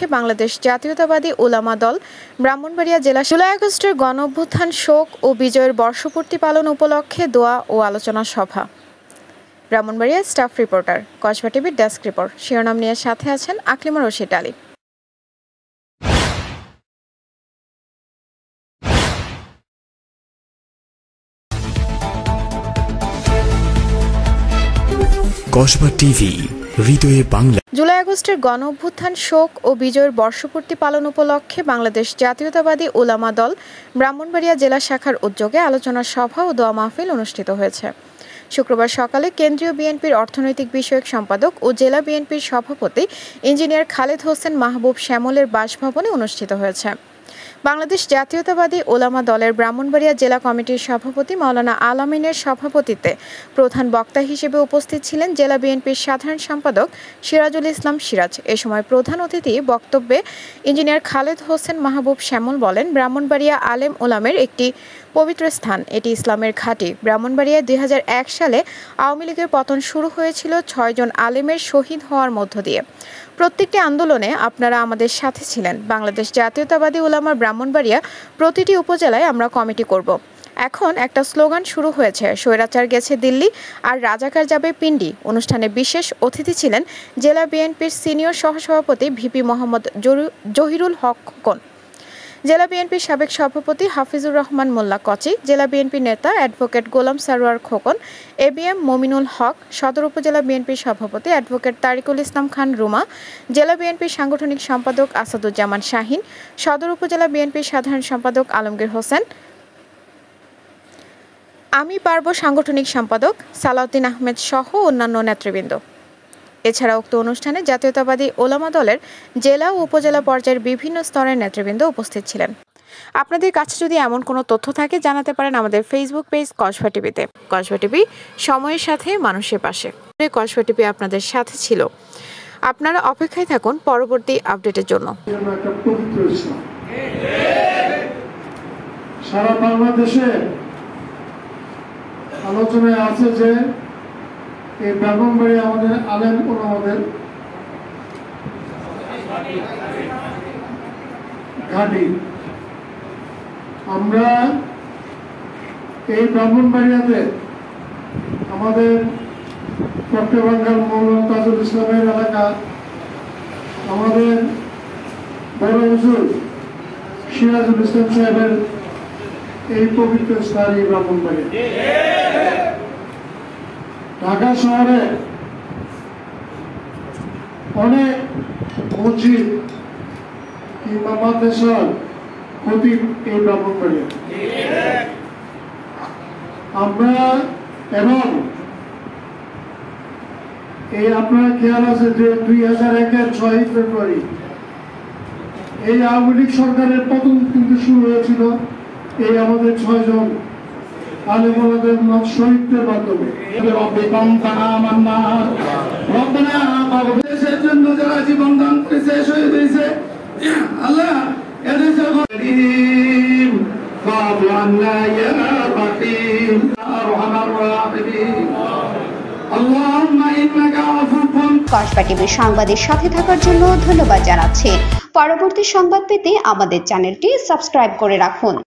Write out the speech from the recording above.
উপলক্ষে বাংলাদেশ জাতীয়তাবাদী উলামা দল ব্রাহ্মণবাড়িয়া জেলা ১৬ আগস্টের গণঅভ্যুত্থান শোক ও বিজয়ের বর্ষপূর্তি পালন উপলক্ষে দোয়া ও আলোচনা সভা। ব্রাহ্মণবাড়িয়া স্টাফ রিপোর্টার, কসবা টিভির ডেস্ক রিপোর্ট। শিরোনাম নিয়ে সাথে আছেন আকলিমা রশিদ আলী। কসবা টিভি, হৃদয়ে বাংলা। জুলাই আগস্টের গণঅভ্যুত্থান শোক ও বিজয়ের বর্ষপূর্তি পালন উপলক্ষে বাংলাদেশ জাতীয়তাবাদী উলামা দল ব্রাহ্মণবাড়িয়া জেলা শাখার উদ্যোগে আলোচনা সভা ও দোয়া মাহফিল অনুষ্ঠিত হয়েছে। শুক্রবার সকালে কেন্দ্রীয় বিএনপির অর্থনৈতিক বিষয়ক সম্পাদক ও জেলা বিএনপির সভাপতি ইঞ্জিনিয়ার খালেদ হোসেন মাহবুব শ্যামলের বাসভবনে অনুষ্ঠিত হয়েছে। বাংলাদেশ জাতীয়তাবাদী উলামা দলের ব্রাহ্মণবাড়িয়া জেলা কমিটির সভাপতি মাওলানা আল-আমিনের সভাপতিত্বে প্রধান বক্তা হিসেবে উপস্থিত ছিলেন জেলা বিএনপির সাধারণ সম্পাদক সিরাজুল ইসলাম সিরাজ। এ সময় প্রধান অতিথি বক্তব্যে ইঞ্জিনিয়ার খালেদ হোসেন মাহবুব শ্যামল বলেন, ব্রাহ্মণবাড়িয়া আলেম ওলামের একটি পবিত্র স্থান, এটি ইসলামের ঘাঁটি। ব্রাহ্মণবাড়িয়ায় ২০০১ সালে আওয়ামী লীগের পতন শুরু হয়েছিল ৬ জন আলেমের শহীদ হওয়ার মধ্য দিয়ে। প্রত্যেকটি আন্দোলনে আপনারা আমাদের সাথে ছিলেন। বাংলাদেশ জাতীয়তাবাদী উলামার ব্রাহ্মণবাড়িয়া প্রতিটি উপজেলায় আমরা কমিটি করব। এখন একটা স্লোগান শুরু হয়েছে, স্বৈরাচার গেছে দিল্লি আর রাজাকার যাবে পিন্ডি। অনুষ্ঠানে বিশেষ অতিথি ছিলেন জেলা বিএনপির সিনিয়র সহসভাপতি ভিপি মোহাম্মদ জহিরুল হক খোকন, জেলা বিএনপির সাবেক সভাপতি হাফিজুর রহমান মোল্লা কচি, জেলা বিএনপি নেতা অ্যাডভোকেট গোলাম সারোয়ার খোকন, এবিএম মমিনুল হক, সদর উপজেলা বিএনপির সভাপতি অ্যাডভোকেট তারিকুল ইসলাম খান রুমা, জেলা বিএনপির সাংগঠনিক সম্পাদক আসাদুজ্জামান শাহিন, সদর উপজেলা বিএনপির সাধারণ সম্পাদক আলমগীর হোসেন, আমি পারব সাংগঠনিক সম্পাদক সালাউদ্দিন আহমেদ সহ অন্যান্য নেতৃবৃন্দ। এছাড়া উক্ত অনুষ্ঠানে জাতীয়তাবাদী উলামা দলের জেলা ও উপজেলা পর্যায়ের বিভিন্ন স্তরের নেতৃবৃন্দ উপস্থিত ছিলেন। আপনাদের কাছে যদি এমন কোনো তথ্য থাকে জানাতে পারেন আমাদের ফেসবুক পেজ কসবা টিভিতে। কসবা টিভি, সময়ের সাথে মানুষের পাশে। কসবা টিভি আপনাদের সাথে ছিল। আপনারা অপেক্ষায় থাকুন পরবর্তী আপডেটের জন্য। সারা বাংলাদেশে আলোচনায় আছে যে এই ব্রাহ্মণবাড়িয়া আমাদের আলেম ওলামাদের ঘাঁটি। আমরা এই ব্রাহ্মণবাড়িয়াতে আমাদের চট্টগ্রাম মৌলানা তাজুল ইসলামের এলাকা, আমাদের বড় হুজুর সিরাজুল ইসলাম সাহেবের এই পবিত্র স্থান এই ব্রাহ্মণবাড়িয়া। ঢাকা শহরে অনেক মসজিদ কিংবা মাদ্রাসার খতিব এই ব্রাহ্মণবাড়িয়া। আমরা এবং এই আপনার খেয়াল আছে যে ২০০১-এর ৬ই ফেব্রুয়ারি এই আওয়ামী লীগ সরকারের পতন কিন্তু শুরু হয়েছিল এই আমাদের ৬ জন আলেমদের শহীদদের মাধ্যমে। দেশের জন্য যারা জীবন দান করেছে, শহীদ হয়েছে, আল্লাহ এদের কসবা টিভির সংবাদের সাথে থাকার জন্য ধন্যবাদ জানাচ্ছি। পরবর্তী সংবাদ পেতে আমাদের চ্যানেলটি সাবস্ক্রাইব করে রাখুন।